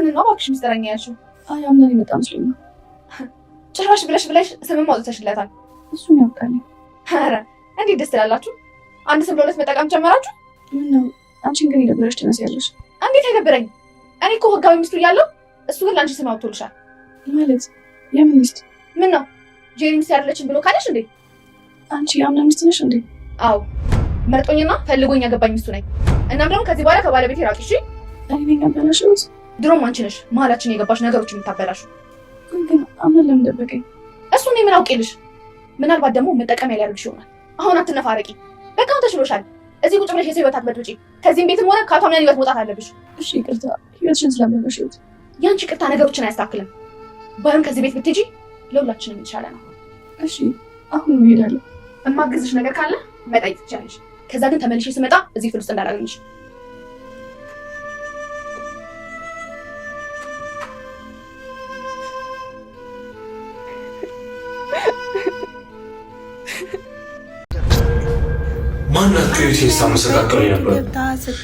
ምን ነው እባክሽ ሚስጥረኛ ያልሽው? አይ አምነን የመጣ መስሎኝ። ጭራሽ ብለሽ ስምም አውጥተሽለታል። እሱን ያውቃል። ኧረ እንዴት ደስ ትላላችሁ! አንድ ስም ለሁለት መጠቀም ጀመራችሁ። ምን ነው አንቺን ግን የደበረሽ ትመስያለሽ። እንዴት አይደብረኝ? እኔ እኮ ህጋዊ ሚስቱ እያለሁ እሱ ግን ለአንቺ ስም አውጥቶልሻል። ማለት የምን ሚስት? ምን ነው ጄሪ ሚስት ያለችን ብሎ ካለሽ እንዴ? አንቺ የአምና ሚስት ነሽ እንዴ? አዎ መርጦኝና ፈልጎኝ ያገባኝ ሚስቱ ነኝ። እናም ደግሞ ከዚህ በኋላ ከባለቤቴ ራቂ እሺ? እኔ ነኝ ያበላሽሁት? ድሮም አንቺ ነሽ መሀላችን የገባሽ ነገሮችን የምታበላሹ። ግን አምነን ለምን ደበቀኝ? እሱ እኔ ምን አውቄልሽ? ምናልባት ደግሞ መጠቀሚያ ሊያደርግሽ ይሆናል። አሁን አትነፋረቂ። በቃ አሁን ተሽሎሻል። እዚህ ቁጭ ብለሽ የሰው ህይወት አትበጥብጪ። ከዚህም ቤትም ሆነ ከአቶ አምነን ህይወት መውጣት አለብሽ። እሺ ይቅርታ፣ ህይወትሽን ስላበላሽሁት። ያንቺ ቅርታ ነገሮችን አያስተካክልም። ባይሆን ከዚህ ቤት ብትሄጂ ለሁላችንም የተሻለ ነው። እሺ አሁን እሄዳለሁ። እማግዝሽ ነገር ካለ መጠየቅ ትችያለሽ። ከዛ ግን ተመልሼ ስመጣ እዚህ ክፍል ውስጥ እንዳላገኝሽ። ማናችሁ የሴት ሳመሰቃቀሉ ነበር?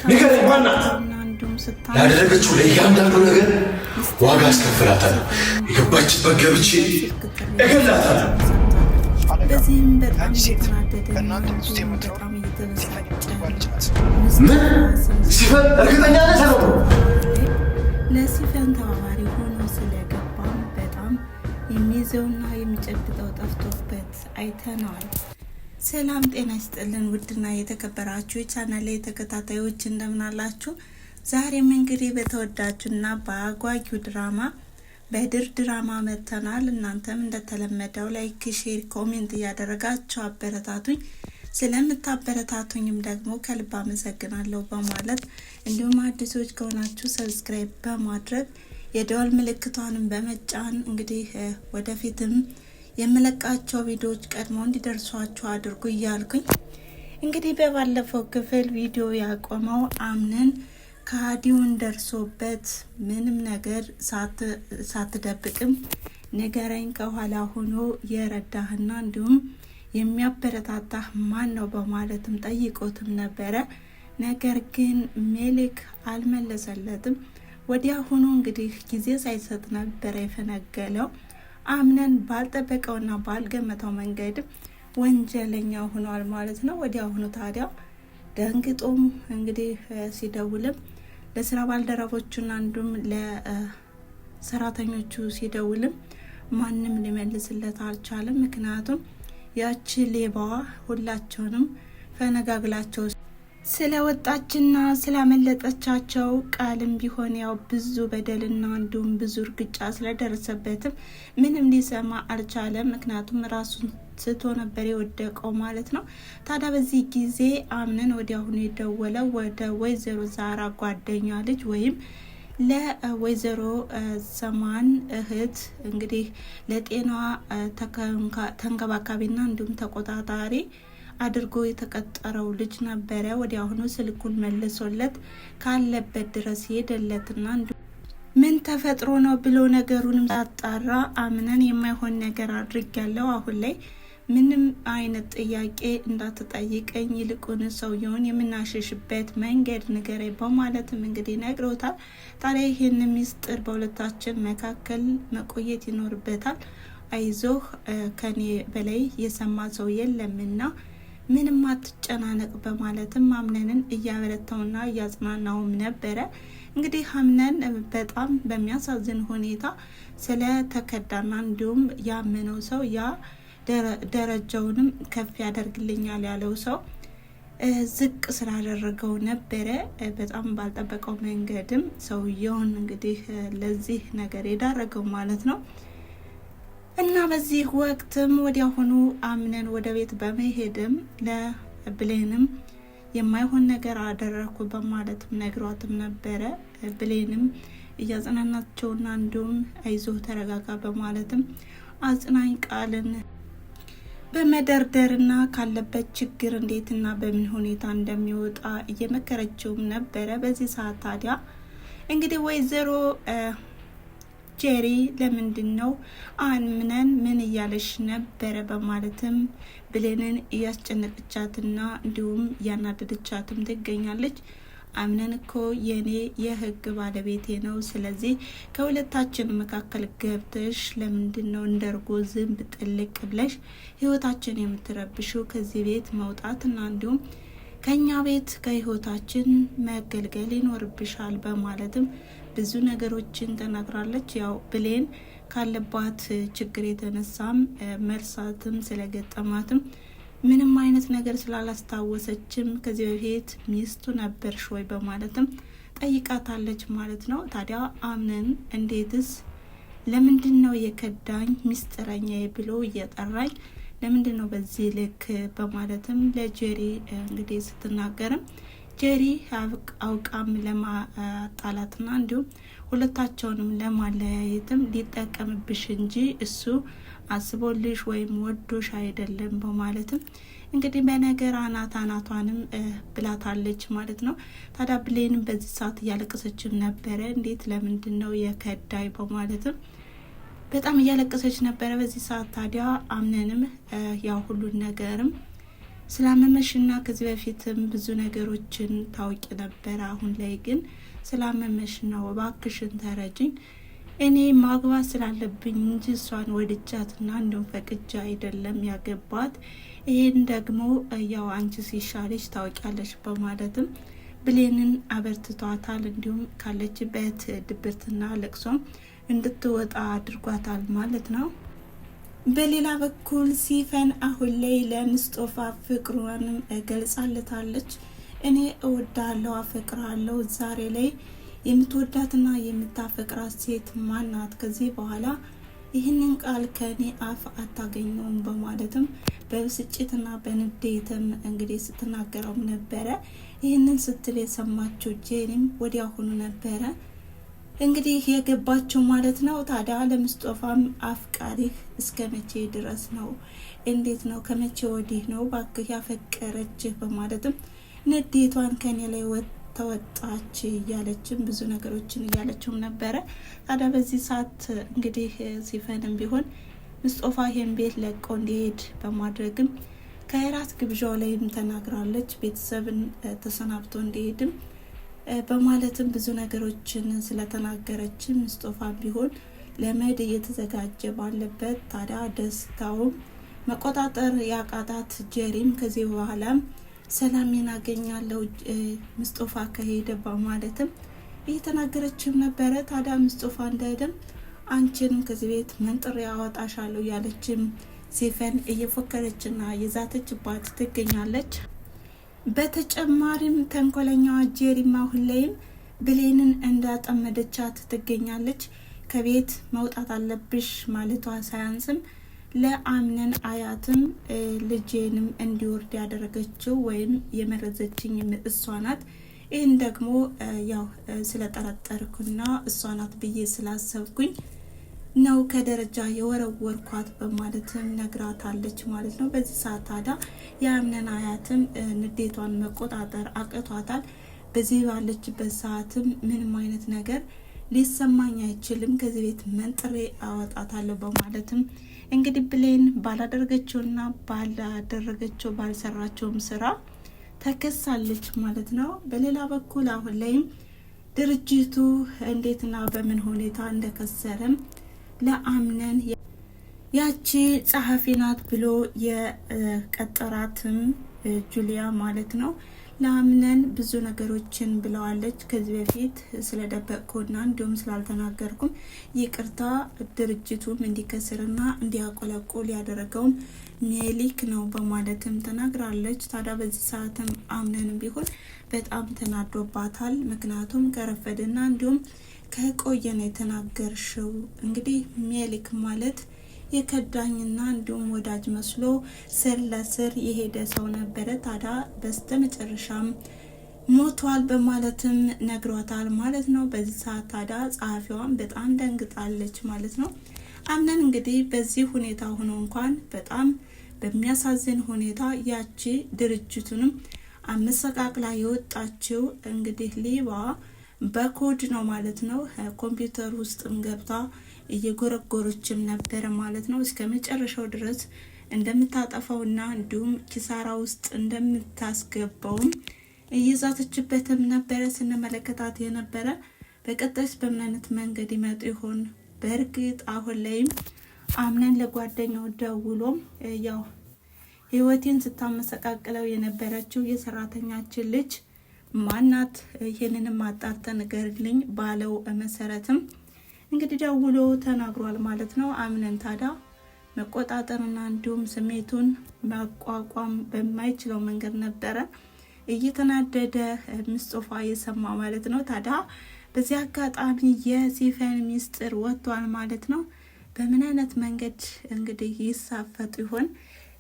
ንገረኝ፣ ማናት? ላደረገችው ለእያንዳንዱ ነገር ዋጋ አስከፍላታለሁ። የገባችበት ገብቼ እገላታለሁ። በዚህም በጣም እየተናደደና በጣም ምን ሲፈን እርግጠኛ ነህ? ተነው ለሲፈን ተባባሪ ሆኖ ስለገባም በጣም የሚይዘውና የሚጨብጠው ጠፍቶበት አይተነዋል። ሰላም ጤና ይስጥልን ውድና የተከበራችሁ የቻናሌ ተከታታዮች እንደምን አላችሁ? ዛሬም እንግዲህ በተወዳጁና በአጓጊው ድራማ በድር ድራማ መተናል። እናንተም እንደተለመደው ላይክ፣ ሼር፣ ኮሜንት እያደረጋችሁ አበረታቱኝ። ስለምታበረታቱኝም ደግሞ ከልብ አመሰግናለሁ በማለት እንዲሁም አዲሶች ከሆናችሁ ሰብስክራይብ በማድረግ የደወል ምልክቷንም በመጫን እንግዲህ ወደፊትም የምለቃቸው ቪዲዮዎች ቀድሞ እንዲደርሷችሁ አድርጉ እያልኩኝ እንግዲህ በባለፈው ክፍል ቪዲዮ ያቆመው አምነን ከሃዲውን ደርሶበት ምንም ነገር ሳትደብቅም ንገረኝ ከኋላ ሆኖ የረዳህና እንዲሁም የሚያበረታታህ ማን ነው በማለትም ጠይቆትም ነበረ። ነገር ግን ሜሌክ አልመለሰለትም። ወዲያውኑ እንግዲህ ጊዜ ሳይሰጥ ነበረ የፈነገለው። አምነን ባልጠበቀውና ባልገመተው መንገድ ወንጀለኛ ሆኗል ማለት ነው። ወዲያውኑ ታዲያ ደንግጦም እንግዲህ ሲደውልም ለስራ ባልደረቦቹና እንዲሁም ለሰራተኞቹ ሲደውልም ማንም ሊመልስለት አልቻለም። ምክንያቱም ያቺ ሌባዋ ሁላቸውንም ፈነጋግላቸው ስለወጣችና ስላመለጠቻቸው ቃልም ቢሆን ያው ብዙ በደልና እንዲሁም ብዙ እርግጫ ስለደረሰበትም ምንም ሊሰማ አልቻለም። ምክንያቱም ራሱን ስቶ ነበር የወደቀው ማለት ነው። ታዲያ በዚህ ጊዜ አምነን ወዲያውኑ የደወለው ወደ ወይዘሮ ዛራ ጓደኛ ልጅ ወይም ለወይዘሮ ዘማን እህት እንግዲህ ለጤናዋ ተንከባካቢና እንዲሁም ተቆጣጣሪ አድርጎ የተቀጠረው ልጅ ነበረ። ወዲያውኑ ስልኩን መልሶለት ካለበት ድረስ ሄደለትና ምን ተፈጥሮ ነው ብሎ ነገሩንም ሳጣራ አምነን የማይሆን ነገር አድርጊያለሁ፣ አሁን ላይ ምንም አይነት ጥያቄ እንዳትጠይቀኝ፣ ይልቁን ሰውየውን የምናሸሽበት መንገድ ንገረኝ በማለትም እንግዲህ ነግሮታል። ታዲያ ይህን ሚስጥር በሁለታችን መካከል መቆየት ይኖርበታል። አይዞህ ከኔ በላይ የሰማ ሰው የለምና ምንም አትጨናነቅ በማለትም አምነንን እያበረታውና እያጽናናውም ነበረ። እንግዲህ አምነን በጣም በሚያሳዝን ሁኔታ ስለተከዳና እንዲሁም ያመነው ሰው ያ ደረጃውንም ከፍ ያደርግልኛል ያለው ሰው ዝቅ ስላደረገው ነበረ። በጣም ባልጠበቀው መንገድም ሰውየውን እንግዲህ ለዚህ ነገር የዳረገው ማለት ነው። እና በዚህ ወቅትም ወዲያውኑ አምነን ወደ ቤት በመሄድም ለብሌንም የማይሆን ነገር አደረኩ በማለትም ነግሯትም ነበረ። ብሌንም እያጽናናቸውና እንዲሁም አይዞህ ተረጋጋ በማለትም አጽናኝ ቃልን በመደርደርና ካለበት ችግር እንዴትና በምን ሁኔታ እንደሚወጣ እየመከረችውም ነበረ። በዚህ ሰዓት ታዲያ እንግዲህ ወይዘሮ ጄሪ ለምንድን ነው አምነን ምን እያለሽ ነበረ በማለትም ብሌንን እያስጨነቀቻትና እንዲሁም እያናደደቻትም ትገኛለች። አምነን እኮ የኔ የህግ ባለቤቴ ነው። ስለዚህ ከሁለታችን መካከል ገብተሽ ለምንድነው እንደርጎ ዝንብ ጥልቅ ብለሽ ህይወታችን የምትረብሽው? ከዚህ ቤት መውጣትና እንዲሁም ከኛ ቤት ከህይወታችን መገልገል ይኖርብሻል በማለትም ብዙ ነገሮችን ተናግራለች። ያው ብሌን ካለባት ችግር የተነሳም መርሳትም ስለገጠማትም ምንም አይነት ነገር ስላላስታወሰችም ከዚህ በፊት ሚስቱ ነበርሽ ወይ በማለትም ጠይቃታለች ማለት ነው። ታዲያ አምነን እንዴትስ ለምንድን ነው የከዳኝ ሚስጥረኛዬ ብሎ እየጠራኝ ለምንድን ነው በዚህ ልክ በማለትም ለጄሪ እንግዲህ ስትናገርም ጄሪ አውቃም ለማጣላትና እንዲሁም ሁለታቸውንም ለማለያየትም ሊጠቀምብሽ እንጂ እሱ አስቦልሽ ወይም ወዶሽ አይደለም በማለትም እንግዲህ በነገር አናቷንም ብላታለች ማለት ነው። ታዲያ ብሌንም በዚህ ሰዓት እያለቀሰችም ነበረ። እንዴት ለምንድን ነው የከዳይ በማለትም በጣም እያለቀሰች ነበረ በዚህ ሰዓት። ታዲያ አምነንም ያው ሁሉን ነገርም ስላመመሽና ከዚህ በፊትም ብዙ ነገሮችን ታውቂ ነበር፣ አሁን ላይ ግን ስላመመሽ ነው፣ እባክሽን ተረጅኝ፣ እኔ ማግባት ስላለብኝ እንጂ እሷን ወድጃትና እንደውም ፈቅጃ አይደለም ያገባት፣ ይሄን ደግሞ ያው አንቺ ሲሻለሽ ታውቂያለሽ በማለትም ብሌንን አበርትቷታል። እንዲሁም ካለችበት ድብርትና ለቅሶም እንድትወጣ አድርጓታል ማለት ነው። በሌላ በኩል ሲፈን አሁን ላይ ለሙስጦፋ ፍቅሯንም ገልጻለታለች። እኔ እወዳለሁ፣ አፈቅራለሁ፣ ዛሬ ላይ የምትወዳትና የምታፈቅራት ሴት ማናት? ከዚህ በኋላ ይህንን ቃል ከኔ አፍ አታገኘውም በማለትም በብስጭትና በንዴትም እንግዲህ ስትናገረው ነበረ። ይህንን ስትል የሰማችው ጄሪም ወዲያውኑ ነበረ እንግዲህ የገባቸው ማለት ነው። ታዲያ ለሙስጦፋም አፍቃሪህ እስከ መቼ ድረስ ነው? እንዴት ነው? ከመቼ ወዲህ ነው ባክህ ያፈቀረችህ? በማለትም ንዴቷን ከኔ ላይ ተወጣች እያለችም ብዙ ነገሮችን እያለችም ነበረ። ታዲያ በዚህ ሰዓት እንግዲህ ሲፈንም ቢሆን ሙስጦፋ ይሄን ቤት ለቆ እንዲሄድ በማድረግም ከእራት ግብዣው ላይም ተናግራለች። ቤተሰብን ተሰናብቶ እንዲሄድም በማለትም ብዙ ነገሮችን ስለተናገረች ሙስጦፋ ቢሆን ለመሄድ እየተዘጋጀ ባለበት ታዲያ ደስታውም መቆጣጠር ያቃታት ጄሪም ከዚህ በኋላም ሰላሜን አገኛለሁ ሙስጦፋ ከሄደ በማለትም እየተናገረችም ነበረ። ታዲያ ሙስጦፋ እንዳይደም አንቺንም ከዚህ ቤት መንጥሬ አወጣሻለሁ ያለችም ሲፈን እየፎከረችና የዛተችባት ትገኛለች። በተጨማሪም ተንኮለኛዋ ጄሪም አሁን ላይም ብሌንን እንዳጠመደቻት ትገኛለች። ከቤት መውጣት አለብሽ ማለቷ ሳያንስም ለአምነን አያትም ልጄንም እንዲወርድ ያደረገችው ወይም የመረዘችኝ እሷ ናት። ይህን ደግሞ ያው ስለጠረጠርኩና እሷ ናት ብዬ ስላሰብኩኝ ነው ከደረጃ የወረወርኳት በማለትም ነግራታለች ማለት ነው። በዚህ ሰዓት ታዲያ የአምነን አያትም ንዴቷን መቆጣጠር አቅቷታል። በዚህ ባለችበት ሰዓትም ምንም አይነት ነገር ሊሰማኝ አይችልም፣ ከዚህ ቤት መንጥሬ አወጣታለሁ በማለትም እንግዲህ ብሌን ባላደረገችውና ባላደረገችው ባልሰራቸውም ስራ ተከሳለች ማለት ነው። በሌላ በኩል አሁን ላይም ድርጅቱ እንዴትና በምን ሁኔታ እንደከሰረም ለአምነን ያቺ ጸሐፊ ናት ብሎ የቀጠራትም ጁሊያ ማለት ነው ለአምነን ብዙ ነገሮችን ብለዋለች። ከዚህ በፊት ስለደበቅኩና እንዲሁም ስላልተናገርኩም ይቅርታ፣ ድርጅቱም እንዲከስርና እንዲያቆለቁል ያደረገውም ሜሊክ ነው በማለትም ተናግራለች። ታዲያ በዚህ ሰዓትም አምነንም ቢሆን በጣም ተናዶባታል። ምክንያቱም ከረፈድና እንዲሁም ከቆየ ነው የተናገርሽው። እንግዲህ ሜሊክ ማለት የከዳኝና እንዲሁም ወዳጅ መስሎ ስር ለስር የሄደ ሰው ነበረ። ታዲያ በስተመጨረሻም ሞቷል በማለትም ነግሯታል ማለት ነው። በዚህ ሰዓት ታዲያ ጸሐፊዋን በጣም ደንግጣለች ማለት ነው። አምነን እንግዲህ በዚህ ሁኔታ ሆኖ እንኳን በጣም በሚያሳዝን ሁኔታ ያቺ ድርጅቱንም አመሰቃቅላ የወጣችው እንግዲህ ሌባ በኮድ ነው ማለት ነው። ኮምፒውተር ውስጥም ገብታ እየጎረጎረችም ነበረ ማለት ነው። እስከ መጨረሻው ድረስ እንደምታጠፋውና እንዲሁም ኪሳራ ውስጥ እንደምታስገባውም እየዛተችበትም ነበረ ስንመለከታት የነበረ። በቀጣይስ በምን አይነት መንገድ ይመጡ ይሆን? በእርግጥ አሁን ላይም አምነን ለጓደኛው ደውሎም ያው ህይወቴን ስታመሰቃቅለው የነበረችው የሰራተኛችን ልጅ ማናት? ይሄንንም አጣርተ ንገርልኝ ባለው መሰረትም እንግዲህ ደውሎ ተናግሯል ማለት ነው። አምነን ታዲያ መቆጣጠርና እንዲሁም ስሜቱን ማቋቋም በማይችለው መንገድ ነበረ እየተናደደ ሙስጠፋ የሰማ ማለት ነው። ታዲያ በዚህ አጋጣሚ የሲፈን ሚስጥር ወጥቷል ማለት ነው። በምን አይነት መንገድ እንግዲህ ይሳፈጡ ይሆን?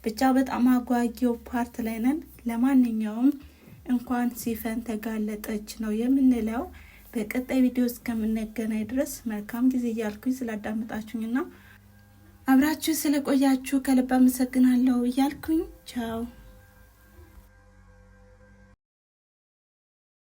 ብቻ በጣም አጓጊው ፓርት ላይ ነን። ለማንኛውም እንኳን ሲፈን ተጋለጠች ነው የምንለው። በቀጣይ ቪዲዮ እስከምንገናኝ ድረስ መልካም ጊዜ እያልኩኝ ስላዳመጣችሁኝና አብራችሁ ስለቆያችሁ ከልብ አመሰግናለሁ እያልኩኝ ቻው።